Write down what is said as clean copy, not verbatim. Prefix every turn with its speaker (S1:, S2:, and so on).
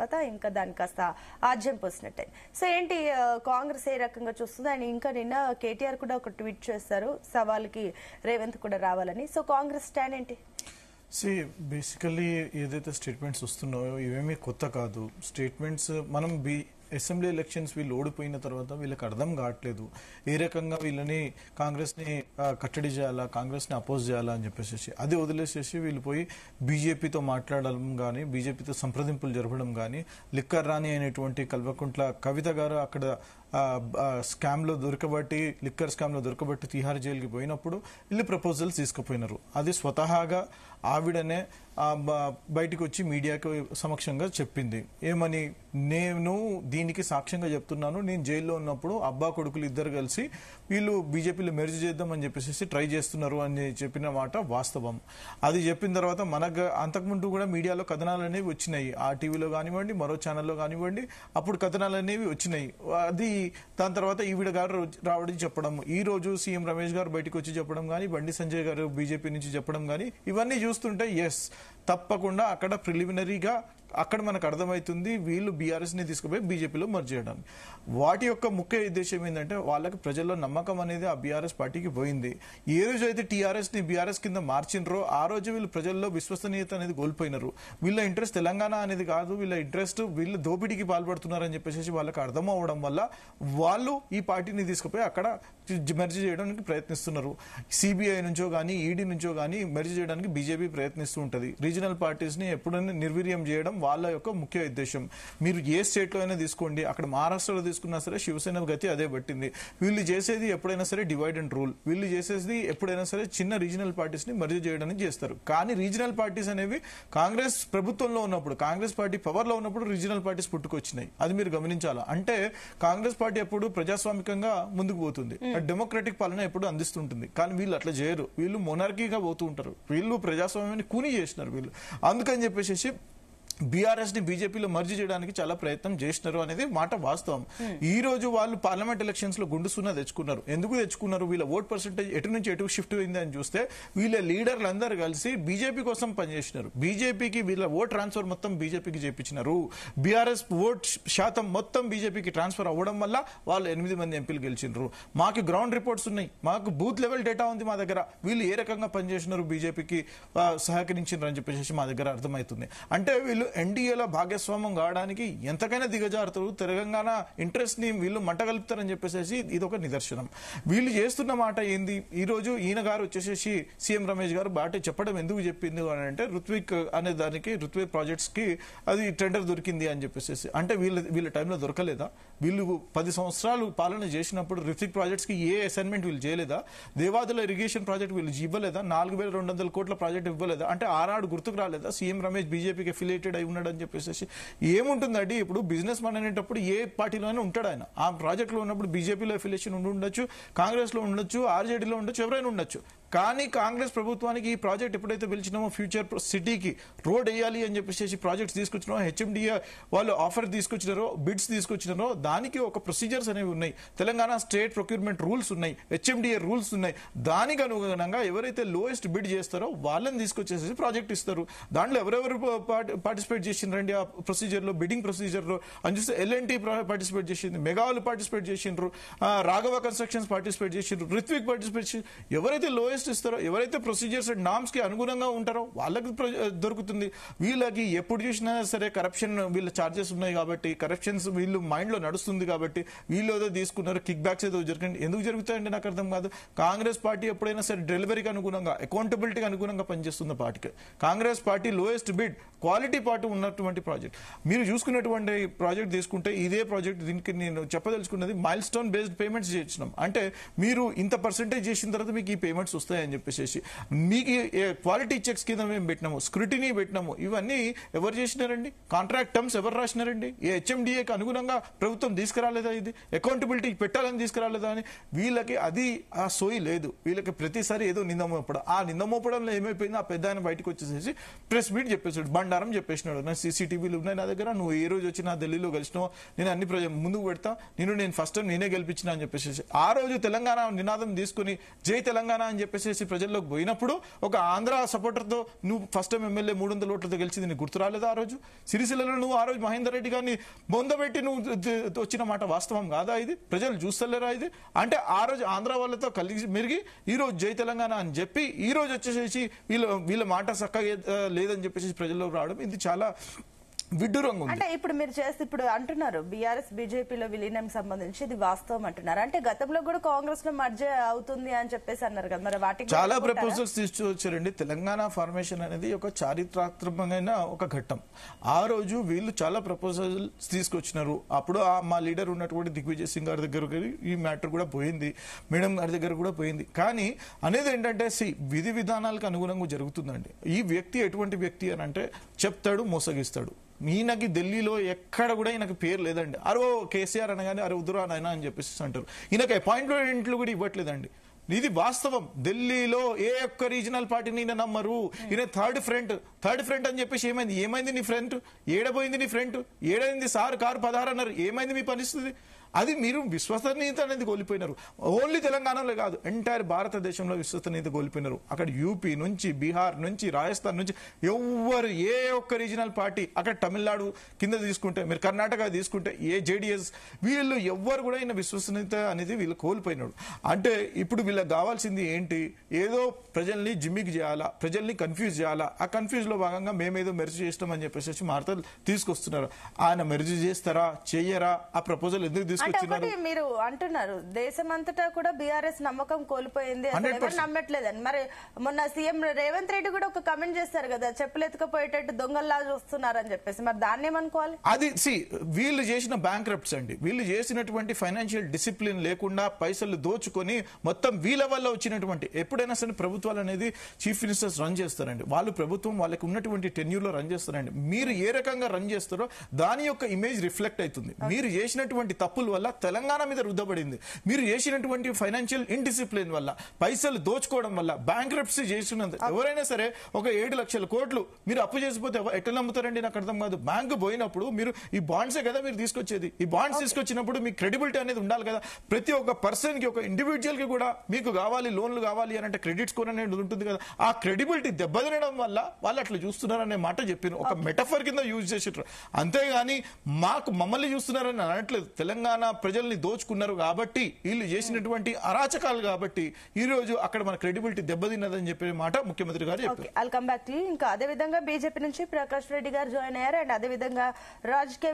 S1: తర్వాత ఇంకా దాని కాస్త ఆజ్యం పోసినట్టే. సో ఏంటి కాంగ్రెస్ ఏ రకంగా చూస్తుంది? అండ్ ఇంకా నిన్న కేటీఆర్ కూడా ఒక ట్వీట్ చేస్తారు, సవాల్కి రేవంత్ కూడా రావాలని. సో కాంగ్రెస్ స్టాండ్ ఏంటి?
S2: బేసికలీ ఏదైతే స్టేట్మెంట్స్ వస్తున్నాయో ఇవేమీ కొత్త కాదు. స్టేట్మెంట్స్ మనం అసెంబ్లీ ఎలక్షన్స్ వీళ్ళు ఓడిపోయిన తర్వాత వీళ్ళకి అర్థం కావట్లేదు ఏ రకంగా వీళ్ళని కాంగ్రెస్ని కట్టడి చేయాలా, కాంగ్రెస్ని అపోజ్ చేయాలా అని చెప్పేసి అది వదిలేసేసి వీళ్ళు పోయి బీజేపీతో మాట్లాడడం కానీ, బీజేపీతో సంప్రదింపులు జరపడం కానీ, లిక్కర్ రాణి అయినటువంటి కల్వకుంట్ల కవిత గారు అక్కడ స్కామ్లో దొరకబట్టి, లిక్కర్ స్కామ్లో దొరకబట్టి తిహార్ జైలుకి పోయినప్పుడు వీళ్ళు ప్రపోజల్స్ తీసుకుపోయినారు. అది స్వతహాగా ఆవిడనే బయటకు వచ్చి మీడియాకు సమక్షంగా చెప్పింది. ఏమని, నేను దీనికి సాక్ష్యంగా చెప్తున్నాను, నేను జైల్లో ఉన్నప్పుడు అబ్బా కొడుకులు ఇద్దరు కలిసి వీళ్ళు బీజేపీలో మెర్జ్ చేద్దామని చెప్పేసి ట్రై చేస్తున్నారు అని చెప్పిన మాట వాస్తవం. అది చెప్పిన తర్వాత మనకు అంతకుముందు కూడా మీడియాలో కథనాలు అనేవి వచ్చినాయి. ఆ టీవీలో కానివ్వండి, మరో ఛానల్లో కానివ్వండి, అప్పుడు కథనాలు అనేవి వచ్చినాయి. అది దాని తర్వాత ఈవిడ గారు రావడం చెప్పడం, ఈ రోజు సీఎం రమేష్ గారు బయటకు వచ్చి చెప్పడం కానీ, బండి సంజయ్ గారు బీజేపీ నుంచి చెప్పడం కానీ, ఇవన్నీ చూస్తుంటే ఎస్ తప్పకుండా అక్కడ ప్రిలిమినరీగా అక్కడ మనకు అర్థమవుతుంది వీళ్ళు బీఆర్ఎస్ ని తీసుకుపోయి బీజేపీలో మర్జ్ చేయడానికి. వాటి యొక్క ముఖ్య ఉద్దేశం ఏంటంటే వాళ్ళకి ప్రజల్లో నమ్మకం అనేది ఆ బీఆర్ఎస్ పార్టీకి పోయింది. ఏ రోజు అయితే టీఆర్ఎస్ ని బీఆర్ఎస్ కింద మార్చినరో ఆ రోజు వీళ్ళు ప్రజల్లో విశ్వసనీయత అనేది కోల్పోయినారు. వీళ్ళ ఇంట్రెస్ట్ తెలంగాణ అనేది కాదు, వీళ్ళ ఇంట్రెస్ట్ వీళ్ళు దోపిడీకి పాల్పడుతున్నారని చెప్పేసి వాళ్ళకి అర్థం అవ్వడం వల్ల వాళ్ళు ఈ పార్టీని తీసుకుపోయి అక్కడ మెర్జ్ చేయడానికి ప్రయత్నిస్తున్నారు. సిబిఐ నుంచో కానీ, ఈడీ నుంచో కానీ మెర్జ్ చేయడానికి బీజేపీ ప్రయత్నిస్తూ ఉంటుంది. రీజనల్ పార్టీస్ ని ఎప్పుడైనా నిర్వీర్యం చేయడం వాళ్ళ యొక్క ముఖ్య ఉద్దేశం. మీరు ఏ స్టేట్ లో అయినా తీసుకోండి, అక్కడ మహారాష్ట్రలో తీసుకున్నా సరే శివసేన గతి అదే పట్టింది. వీళ్ళు చేసేది ఎప్పుడైనా సరే డివైడ్ అండ్ రూల్, వీళ్ళు చేసేది ఎప్పుడైనా సరే చిన్న రీజనల్ పార్టీస్ ని మర్జ్ చేయడానికి చేస్తారు. కానీ రీజనల్ పార్టీస్ అనేవి కాంగ్రెస్ ప్రభుత్వంలో ఉన్నప్పుడు, కాంగ్రెస్ పార్టీ పవర్ లో ఉన్నప్పుడు రీజనల్ పార్టీస్ పుట్టుకొచ్చినాయి. అది మీరు గమనించాలా. అంటే కాంగ్రెస్ పార్టీ ఎప్పుడు ప్రజాస్వామికంగా ముందుకు పోతుంది, డెమోక్రటిక్ పాలన ఎప్పుడు అందిస్తుంటుంది. కానీ వీళ్ళు అట్లా చేయరు, వీళ్ళు మొనార్కీగా పోతూ ఉంటారు. వీళ్ళు ప్రజాస్వామ్యాన్ని కూని చేసినారు వీళ్ళు. అందుకని చెప్పేసి బీఆర్ఎస్ ని బీజేపీలో మర్జీ చేయడానికి చాలా ప్రయత్నం చేసినారు అనేది మాట వాస్తవం. ఈ రోజు వాళ్ళు పార్లమెంట్ ఎలక్షన్స్ లో గుండు సున్నా తెచ్చుకున్నారు. ఎందుకు తెచ్చుకున్నారు? వీళ్ళ ఓట్ పర్సెంటేజ్ ఎటు నుంచి ఎటు షిఫ్ట్ అయింది అని చూస్తే వీళ్ళ లీడర్లు అందరూ కలిసి బీజేపీ కోసం పనిచేసినారు. బీజేపీకి వీళ్ళ ఓట్ ట్రాన్స్ఫర్ మొత్తం బీజేపీకి చేపించినారు. బీఆర్ఎస్ ఓట్ శాతం మొత్తం బీజేపీకి ట్రాన్స్ఫర్ అవ్వడం వల్ల వాళ్ళు 8 మంది ఎంపీలు గెలిచినారు. మాకు గ్రౌండ్ రిపోర్ట్స్ ఉన్నాయి, మాకు బూత్ లెవెల్ డేటా ఉంది మా దగ్గర. వీళ్ళు ఏ రకంగా పనిచేసినారు, బీజేపీకి సహకరించారు అని చెప్పేసి మా దగ్గర అర్థమవుతుంది. అంటే వీళ్ళు ఎన్డీఏలో భాగస్వామ్యం కావడానికి ఎంతకైనా దిగజారుతారు, తెలంగాణ ఇంట్రెస్ట్ ని వీళ్ళు మంటగలుపుతారని చెప్పేసి ఇది ఒక నిదర్శనం. వీళ్ళు చేస్తున్న మాట ఏంది? ఈ రోజు ఈయన గారు వచ్చేసి సీఎం రమేష్ గారు బాటే చెప్పడం ఎందుకు చెప్పింది అని అంటే, రుత్విక్ అనే దానికి, రుత్విక్ ప్రాజెక్ట్స్ కి అది టెండర్ దొరికింది అని చెప్పేసి. అంటే వీళ్ళ టైంలో దొరకలేదా? వీళ్ళు 10 సంవత్సరాలు పాలన చేసినప్పుడు రుత్విక్ ప్రాజెక్ట్స్ కి ఏ అసైన్మెంట్ వీళ్ళు చేయలేదా? దేవాదుల ఇరిగేషన్ ప్రాజెక్ట్ వీళ్ళు ఇవ్వలేదా? 4200 కోట్ల ప్రాజెక్ట్ ఇవ్వలేదా? అంటే ఆనాడు గుర్తుకు రాలేదా సీఎం రమేష్ బీజేపీకి అఫిలియేటెడ్ అయి ఉన్నాడు అని చెప్పేసి? ఏముంటుందండి, ఇప్పుడు బిజినెస్ మ్యాన్ అనేటప్పుడు ఏ పార్టీలోనే ఉంటాడు ఆయన. ఆ ప్రాజెక్ట్ లో ఉన్నప్పుడు బీజేపీలో అఫిలియేషన్ ఉండొచ్చు, కాంగ్రెస్ లో ఉండొచ్చు, ఆర్జేడీలో ఉండొచ్చు, ఎవరైనా ఉండొచ్చు. కానీ కాంగ్రెస్ ప్రభుత్వానికి ఈ ప్రాజెక్ట్ ఎప్పుడైతే పిలిచినామో ఫ్యూచర్ సిటీకి రోడ్ వేయాలి అని చెప్పేసి ప్రాజెక్ట్స్ తీసుకొచ్చినారో, హెచ్ఎండిఏ వాళ్ళు ఆఫర్ తీసుకొచ్చినారో, బిడ్స్ తీసుకొచ్చినారో, దానికి ఒక ప్రొసీజర్స్ అనేవి ఉన్నాయి. తెలంగాణ స్టేట్ ప్రొక్యూర్మెంట్ రూల్స్ ఉన్నాయి, హెచ్ఎండిఏ రూల్స్ ఉన్నాయి. దానికి అనుగుణంగా ఎవరైతే లోయెస్ట్ బిడ్ చేస్తారో వాళ్ళని తీసుకొచ్చేసి ప్రాజెక్ట్ ఇస్తారు. దాంట్లో ఎవరెవరు పార్టిసిపేట్ చేసిండ్రండి ఆ ప్రొసీజర్ లో, బిడ్డింగ్ ప్రొసీజర్ లో అని చూస్తే ఎల్ఎన్టీ పార్టిసిపేట్ చేసింది, మెగాలు పార్టిసిపేట్ చేసిండ్రు, రాఘవ కన్స్ట్రక్షన్స్ పార్టిసిపేట్ చేసిండ్రు, రిత్విక్ పార్టిసిపేట్ చేసి. ఎవరైతే లోయెస్ట్ ఇస్తారో, ఎవరైతే ప్రొసీజర్స్ అండ్ నామ్స్ కి అనుగుణంగా ఉంటారో వాళ్ళకి దొరుకుతుంది. వీళ్ళకి ఎప్పుడు చూసినా సరే కరప్షన్, వీళ్ళ చార్జెస్ ఉన్నాయి కాబట్టి, కరప్షన్స్ వీళ్ళు మైండ్ లో నడుస్తుంది కాబట్టి వీళ్ళు ఏదో తీసుకున్నారు, కిక్ బ్యాక్స్ ఏదో జరిగింది. ఎందుకు జరుగుతాయంటే నాకు అర్థం కాదు. కాంగ్రెస్ పార్టీ ఎప్పుడైనా సరే డెలివరీకి అనుగుణంగా, అకౌంటబిలిటీకి అనుగుణంగా పనిచేస్తున్న పార్టీకి. Congress party lowest bid, quality party ఉన్నటువంటి ప్రాజెక్ట్. మీరు చూసుకున్నటువంటి ప్రాజెక్ట్ తీసుకుంటే ఇదే ప్రాజెక్ట్, దీనికి నేను చెప్పదలుచుకున్నది మైల్ స్టోన్ బేస్డ్ పేమెంట్స్ చేయించినాం. అంటే మీరు ఇంత పర్సెంటేజ్ చేసిన తర్వాత మీకు ఈ పేమెంట్స్ వస్తాయని చెప్పేసి, మీకు క్వాలిటీ చెక్స్ కింద మేము పెట్టినాము, స్క్రూటినీ పెట్టినాము. ఇవన్నీ ఎవరు చేసినారండి? కాంట్రాక్ట్ టర్మ్స్ ఎవరు రాసినారండి? హెచ్ఎండిఏకి అనుగుణంగా ప్రభుత్వం తీసుకురాలేదా? ఇది అకౌంటబిలిటీ పెట్టాలని తీసుకురాలేదా అని వీళ్ళకి అది ఆ సోయి లేదు. వీళ్ళకి ప్రతిసారి ఏదో నింద మోపడం. ఆ నింద మోపడంలో ఏమైపోయింది, ఆ పెద్ద ఆయన బయటకు వచ్చేసేసి ప్రెస్ మీట్ చెప్పేసాడు, బండారం చెప్పేసినాడు. నా సీసీటీవీలు ఉన్నాయి నా దగ్గర, నువ్వు ఏ రోజు వచ్చి నా ఢిల్లీలో కలిసినావు, నేను అన్ని ముందుకు పెడతా, నేను ఫస్ట్ టైం నేనే గెలిపించిన అని చెప్పేసి. ఆ రోజు తెలంగాణ నినాదం తీసుకుని జై తెలంగాణ అని చెప్పేసి చెప్పేసి ప్రజల్లోకి పోయినప్పుడు ఒక ఆంధ్ర సపోర్టర్ తో నువ్వు ఫస్ట్ టైం ఎమ్మెల్యే 300 ఓట్లతో గెలిచింది నీకు గుర్తు రాలేదా? ఆ రోజు సిరిసిల్లలో నువ్వు ఆ రోజు మహేందర్ రెడ్డి గారిని బొందబెట్టి నువ్వు వచ్చిన మాట వాస్తవం కాదా? ఇది ప్రజలు చూస్తలేరా? ఇది అంటే ఆ రోజు ఆంధ్ర వాళ్ళతో కలిసి మెరిగి ఈ రోజు జై తెలంగాణ అని చెప్పి ఈ రోజు వచ్చేసేసి వీళ్ళ మాట చక్కగా లేదని చెప్పేసి ప్రజల్లోకి రావడం ఇది చాలా విడ్డూరంగా ఉంది.
S1: అంటే ఇప్పుడు మీరు చేస్తే ఇప్పుడు అంటున్నారు బీఆర్ఎస్ బీజేపీలో విలీనం సంబంధించి ఇది వాస్తవం అంటున్నారు. అంటే గతంలో కూడా కాంగ్రెస్ లో మర్జ అవుతుంది అని చెప్పేసి అన్నారు కదా, మరి వాటికి
S2: చాలా ప్రపోజల్స్ తీసుకొచ్చారండి. తెలంగాణ ఫార్మేషన్ అనేది ఒక చారిత్రాత్మకమైన ఒక ఘట్టం. ఆ రోజు వీళ్ళు చాలా ప్రపోజల్స్ తీసుకొచ్చినారు. అప్పుడు మా లీడర్ ఉన్నటువంటి దిగ్విజయ్ సింగ్ గారి దగ్గర ఈ మ్యాటర్ కూడా పోయింది, మేడం గారి దగ్గర కూడా పోయింది. కానీ అనేది ఏంటంటే విధి విధానాలకు అనుగుణంగా జరుగుతుందండి. ఈ వ్యక్తి ఎటువంటి వ్యక్తి అని అంటే చెప్తాడు, మోసగిస్తాడు. ఈయనకి ఢిల్లీలో ఎక్కడ కూడా ఈయనకి పేరు లేదండి. అరో కేసీఆర్ అనగానే అరే ఉదురా నాయనా అని చెప్పేసి అంటారు. ఈయనకి అపాయింట్మెంట్లు కూడా ఇవ్వట్లేదండి. ఇది వాస్తవం. ఢిల్లీలో ఏ ఒక్క రీజనల్ పార్టీని ఈయన నమ్మరు. ఈయన థర్డ్ ఫ్రంట్ అని చెప్పేసి ఏమైంది నీ ఫ్రంట్? ఏడబోయింది నీ ఫ్రంట్? ఏడైంది సార్ కారు 16 అన్నారు. ఏమైంది మీ పరిస్థితి? అది మీరు విశ్వసనీయత అనేది కోల్పోయినారు. ఓన్లీ తెలంగాణలో కాదు, ఎంటైర్ భారతదేశంలో విశ్వసనీయత కోల్పోయినారు. అక్కడ యూపీ నుంచి, బీహార్ నుంచి, రాజస్థాన్ నుంచి ఎవ్వరు ఏ ఒక్క రీజనల్ పార్టీ, అక్కడ తమిళనాడు కింద తీసుకుంటే, మీరు కర్ణాటక తీసుకుంటే ఏ జేడీఎస్, వీళ్ళు ఎవ్వరు కూడా ఈయన విశ్వసనీయత అనేది వీళ్ళు కోల్పోయినాడు. అంటే ఇప్పుడు వీళ్ళకి కావాల్సింది ఏంటి? ఏదో ప్రజల్ని జిమ్మికి చేయాలా, ప్రజల్ని కన్ఫ్యూజ్ చేయాలా. ఆ కన్ఫ్యూజ్ లో భాగంగా మేమేదో మెర్జ్ చేస్తామని చెప్పేసి మార్తలు తీసుకొస్తున్నారు. ఆయన మెర్జ్ చేస్తారా, చెయ్యరా? ఆ ప్రపోజల్ ఎందుకు
S1: అంటే ఒకటి మీరు అంటున్నారు దేశమంతటా కూడా బీఆర్ఎస్ నమ్మకం కోల్పోయింది, అసలు ఎవరు నమ్మట్లేదని. మరి మొన్న సీఎం రేవంత్ రెడ్డి కూడా ఒక కమెంట్ చేస్తారు కదా, చెప్పులెత్తుకపోయేటట్టు దొంగల్లా చూస్తున్నారని చెప్పేసి, మరి దాన్ని ఏమనుకోవాలి?
S2: అది వీళ్ళు చేసిన బ్యాంక్రప్ట్స్ అండి. వీళ్ళు చేసినటువంటి ఫైనాన్షియల్ డిసిప్లిన్ లేకుండా పైసలు దోచుకొని మొత్తం వీళ్ళ వల్ల వచ్చినటువంటి, ఎప్పుడైనా సరే ప్రభుత్వాలు అనేది చీఫ్ మినిస్టర్స్ రన్ చేస్తారండి. వాళ్ళు ప్రభుత్వం వాళ్ళకి ఉన్నటువంటి టెన్యూర్ లో రన్ చేస్తారండి. మీరు ఏ రకంగా రన్ చేస్తారో దాని యొక్క ఇమేజ్ రిఫ్లెక్ట్ అవుతుంది. మీరు చేసినటువంటి తప్పుల వల్ల తెలంగాణ మీద రుద్దబడింది. మీరు చేసినటువంటి ఫైనాన్షియల్ ఇండిసిప్లిన్ వల్ల, పైసలు దోచుకోవడం వల్ల, బ్యాంక్రప్సీ చేసినంత ఎవరైనా సరే ఒక 7 లక్షల కోట్లు మీరు అప్పు చేసిపోతే ఎట్లా నమ్ముతారండి? నాకు అర్థం కాదు. బ్యాంకు పోయినప్పుడు మీరు ఈ బాండ్సే కదా మీరు తీసుకొచ్చేది. ఈ బాండ్స్ తీసుకొచ్చినప్పుడు మీకు క్రెడిబిలిటీ అనేది ఉండాలి కదా. ప్రతి ఒక్క పర్సన్ కి, ఒక ఇండివిజువల్ కి కూడా మీకు కావాలి, లోన్లు కావాలి అని అంటే క్రెడిట్ స్కోర్ అనేది ఉంటుంది కదా. ఆ క్రెడిబిలిటీ దెబ్బతినడం వల్ల వాళ్ళు అట్లా చూస్తున్నారనే మాట చెప్పారు. ఒక మెటఫర్ కింద యూజ్ చేసారు. అంతేగాని మమ్మల్ని చూస్తున్నారని అనట్లేదు. తెలంగాణ ప్రజల్ని దోచుకున్నారు కాబట్టి, వీళ్ళు చేసినటువంటి అరాచకాలు కాబట్టి ఈ రోజు అక్కడ మన క్రెడిబిలిటీ దెబ్బతిన్నదని చెప్పే మాట ముఖ్యమంత్రి గారు చెప్పారు.
S1: ఇంకా అదే విధంగా బీజేపీ నుంచి ప్రకాష్ రెడ్డి గారు జాయిన్ అయ్యారు. అండ్ అదే విధంగా రాజకీయ